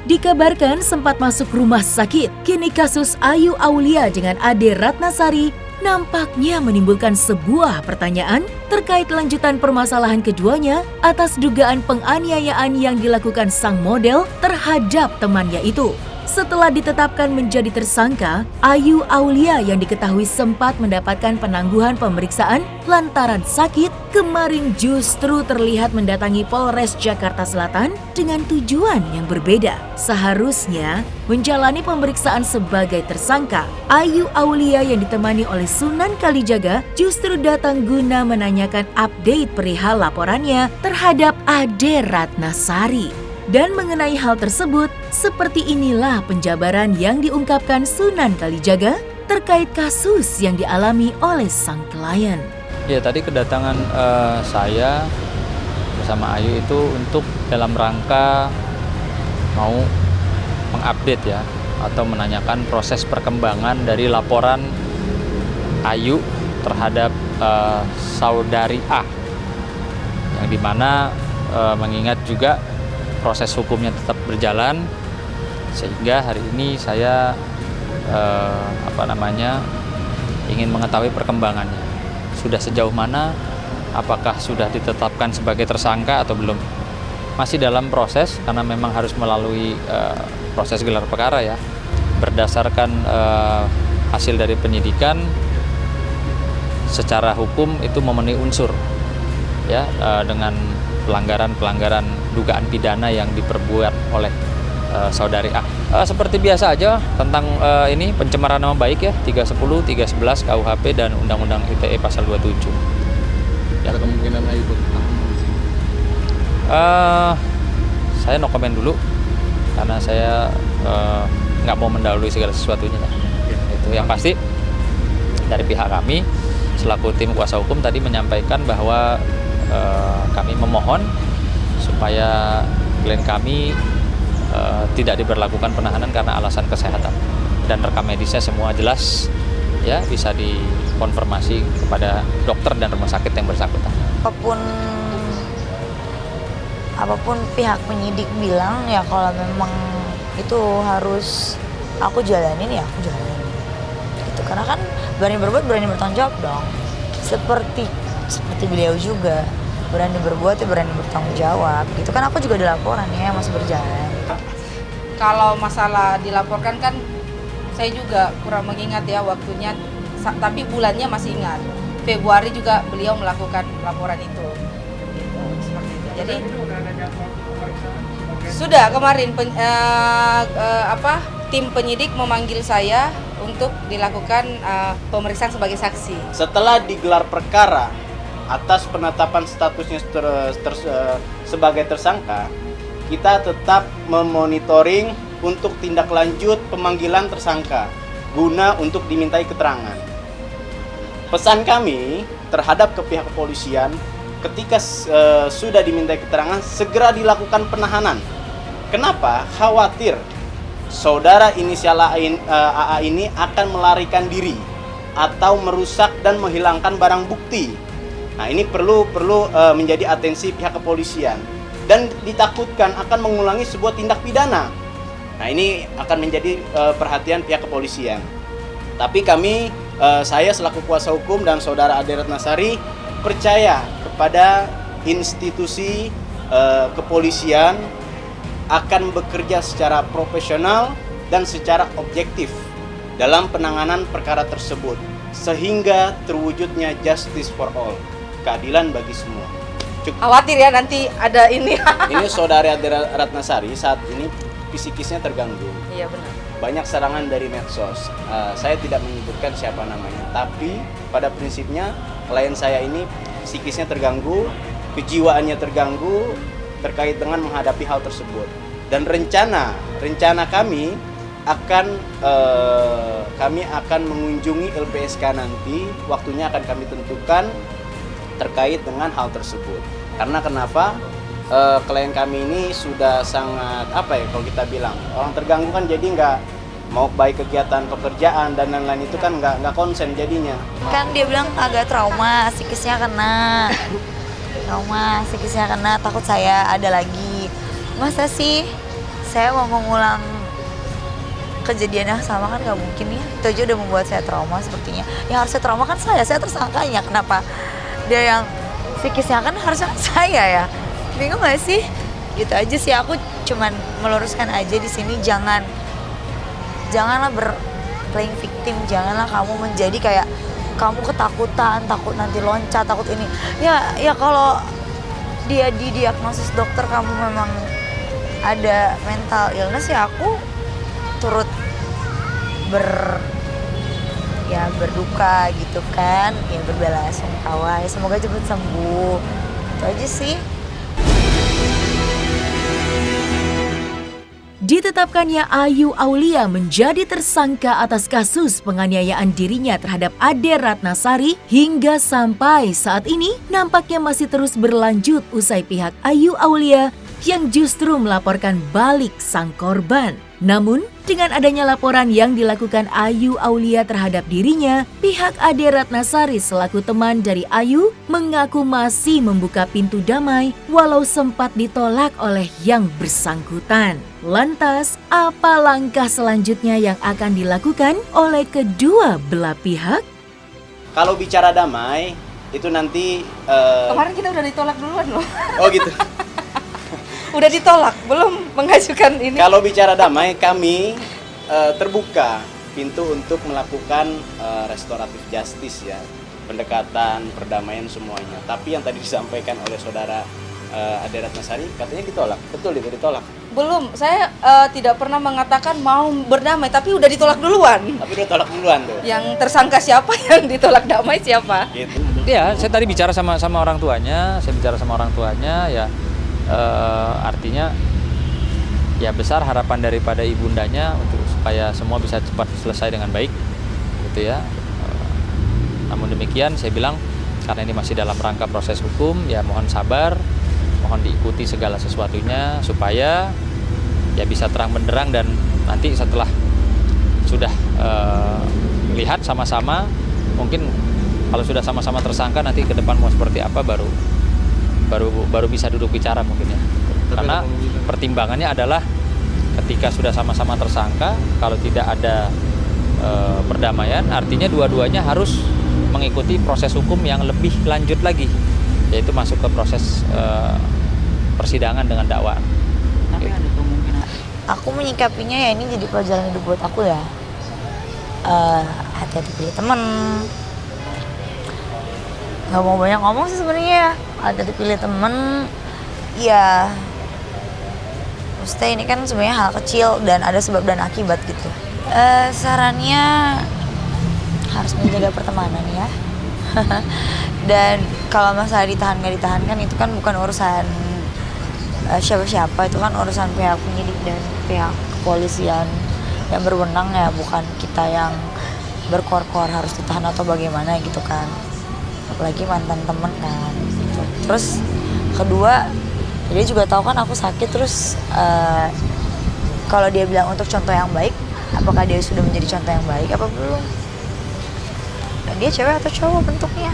Dikabarkan sempat masuk rumah sakit, kini kasus Ayu Aulia dengan Ade Ratnasari nampaknya menimbulkan sebuah pertanyaan terkait lanjutan permasalahan keduanya atas dugaan penganiayaan yang dilakukan sang model terhadap temannya itu. Setelah ditetapkan menjadi tersangka, Ayu Aulia yang diketahui sempat mendapatkan penangguhan pemeriksaan lantaran sakit, kemarin justru terlihat mendatangi Polres Jakarta Selatan dengan tujuan yang berbeda. Seharusnya menjalani pemeriksaan sebagai tersangka, Ayu Aulia yang ditemani oleh Sunan Kalijaga justru datang guna menanyakan update perihal laporannya terhadap Ade Ratnasari. Dan mengenai hal tersebut, seperti inilah penjabaran yang diungkapkan Sunan Kalijaga terkait kasus yang dialami oleh sang klien. Ya, tadi kedatangan saya bersama Ayu itu untuk dalam rangka mau mengupdate ya, atau menanyakan proses perkembangan dari laporan Ayu terhadap saudari A, yang dimana mengingat juga proses hukumnya tetap berjalan, sehingga hari ini saya ingin mengetahui perkembangannya. Sudah sejauh mana, apakah sudah ditetapkan sebagai tersangka atau belum. Masih dalam proses, karena memang harus melalui proses gelar perkara ya. Berdasarkan hasil dari penyidikan, secara hukum itu memenuhi unsur ya, dengan pelanggaran dugaan pidana yang diperbuat oleh saudari A. Seperti biasa aja tentang ini pencemaran nama baik ya, 310, 311 KUHP dan Undang-Undang ITE pasal 27. Ya. Ada kemungkinan Ayu bertahan? Saya no comment dulu karena saya nggak mau mendahului segala sesuatunya. Itu yang pasti dari pihak kami selaku tim kuasa hukum tadi menyampaikan bahwa kami memohon supaya klien kami tidak diberlakukan penahanan karena alasan kesehatan, dan rekam medisnya semua jelas ya, bisa dikonfirmasi kepada dokter dan rumah sakit yang bersangkutan. Apapun pihak penyidik bilang ya, kalau memang itu harus aku jalanin ya aku jalanin gitu, karena kan berani berbuat berani bertanggung jawab dong, seperti beliau juga berani berbuat ya berani bertanggung jawab gitu kan. Aku juga ada laporan ya masih berjalan. Kalau masalah dilaporkan kan saya juga kurang mengingat ya waktunya, tapi bulannya masih ingat. Februari juga beliau melakukan laporan itu. Gitu, seperti itu. Jadi sudah kemarin tim penyidik memanggil saya untuk dilakukan pemeriksaan sebagai saksi. Setelah digelar perkara atas penetapan statusnya sebagai tersangka, kita tetap memonitoring untuk tindak lanjut pemanggilan tersangka guna untuk dimintai keterangan. Pesan kami terhadap ke pihak kepolisian, ketika sudah dimintai keterangan segera dilakukan penahanan. Kenapa? Khawatir saudara inisial AA ini akan melarikan diri atau merusak dan menghilangkan barang bukti. Nah, ini perlu menjadi atensi pihak kepolisian, dan ditakutkan akan mengulangi sebuah tindak pidana. Nah, ini akan menjadi perhatian pihak kepolisian. Tapi kami, saya selaku kuasa hukum dan saudara Ade Ratnasari percaya kepada institusi kepolisian akan bekerja secara profesional dan secara objektif dalam penanganan perkara tersebut, sehingga terwujudnya justice for all, keadilan bagi semua. Khawatir ya nanti ada ini. Ini saudari Ade Ratnasari saat ini psikisnya terganggu. Iya benar. Banyak serangan dari medsos. Saya tidak menyebutkan siapa namanya, tapi pada prinsipnya klien saya ini psikisnya terganggu, kejiwaannya terganggu terkait dengan menghadapi hal tersebut. Dan rencana kami akan mengunjungi LPSK nanti, waktunya akan kami tentukan terkait dengan hal tersebut. Karena kenapa? Klien kami ini sudah sangat kalau kita bilang orang terganggu kan, jadi mau baik kegiatan pekerjaan dan lain-lain itu kan nggak konsen jadinya. Kan dia bilang agak trauma, psikisnya kena. Trauma, psikisnya kena, takut saya ada lagi. Masa sih saya mau mengulang kejadian yang sama, kan nggak mungkin ya. Itu aja udah membuat saya trauma sepertinya. Yang harusnya trauma kan saya tersangkanya. Kenapa dia yang psikisnya kan harusnya saya ya? Bingung nggak sih? Gitu aja sih, aku cuman meluruskan aja di sini, janganlah playing victim, janganlah kamu menjadi kayak kamu ketakutan, takut nanti loncat, takut ini. Ya kalau dia didiagnosis dokter kamu memang ada mental illness, ya aku turut berduka gitu kan, ya berbelasungkawa, ya semoga cepat sembuh. Itu aja sih. Ditetapkannya Ayu Aulia menjadi tersangka atas kasus penganiayaan dirinya terhadap Ade Ratnasari hingga sampai saat ini nampaknya masih terus berlanjut usai pihak Ayu Aulia yang justru melaporkan balik sang korban. Namun, dengan adanya laporan yang dilakukan Ayu Aulia terhadap dirinya, pihak Ade Ratnasari selaku teman dari Ayu mengaku masih membuka pintu damai walau sempat ditolak oleh yang bersangkutan. Lantas, apa langkah selanjutnya yang akan dilakukan oleh kedua belah pihak? Kalau bicara damai, itu nanti... Kemarin kita udah ditolak duluan loh. Oh gitu. Udah ditolak, belum mengajukan ini. Kalau bicara damai, kami terbuka pintu untuk melakukan restoratif justice ya, pendekatan, perdamaian semuanya. Tapi yang tadi disampaikan oleh saudara Ade Ratnasari katanya ditolak, betul itu ditolak? Belum, saya tidak pernah mengatakan mau berdamai, tapi udah ditolak duluan. Tapi udah tolak duluan tuh. Yang tersangka siapa, yang ditolak damai siapa? Gitu. Ya, saya tadi bicara sama orang tuanya, ya artinya ya besar harapan daripada ibundanya untuk supaya semua bisa cepat selesai dengan baik gitu ya. Namun demikian saya bilang karena ini masih dalam rangka proses hukum, ya mohon sabar, mohon diikuti segala sesuatunya supaya ya bisa terang benderang, dan nanti setelah sudah lihat sama-sama, mungkin kalau sudah sama-sama tersangka nanti ke depan mau seperti apa baru bisa duduk bicara mungkin ya. Karena pertimbangannya adalah ketika sudah sama-sama tersangka, kalau tidak ada perdamaian, artinya dua-duanya harus mengikuti proses hukum yang lebih lanjut lagi, yaitu masuk ke proses persidangan dengan dakwaan. Tapi ada kemungkinan. Aku menyikapinya ya ini jadi pelajaran hidup buat aku ya. Hati-hati pilih teman. Gak mau banyak ngomong sih sebenarnya ya. Hati-hati pilih teman. Ya, maksudnya ini kan sebenarnya hal kecil dan ada sebab dan akibat gitu. Sarannya harus menjaga pertemanan ya. Dan kalau masalah ditahan nggak ditahan kan itu kan bukan urusan siapa-siapa, itu kan urusan pihak penyidik dan pihak kepolisian yang berwenang ya, bukan kita yang berkor-kor harus ditahan atau bagaimana gitu kan. Apalagi mantan temen kan gitu. Terus kedua, dia juga tahu kan aku sakit, terus kalau dia bilang untuk contoh yang baik, apakah dia sudah menjadi contoh yang baik apa belum? Dan dia cewek atau cowok bentuknya?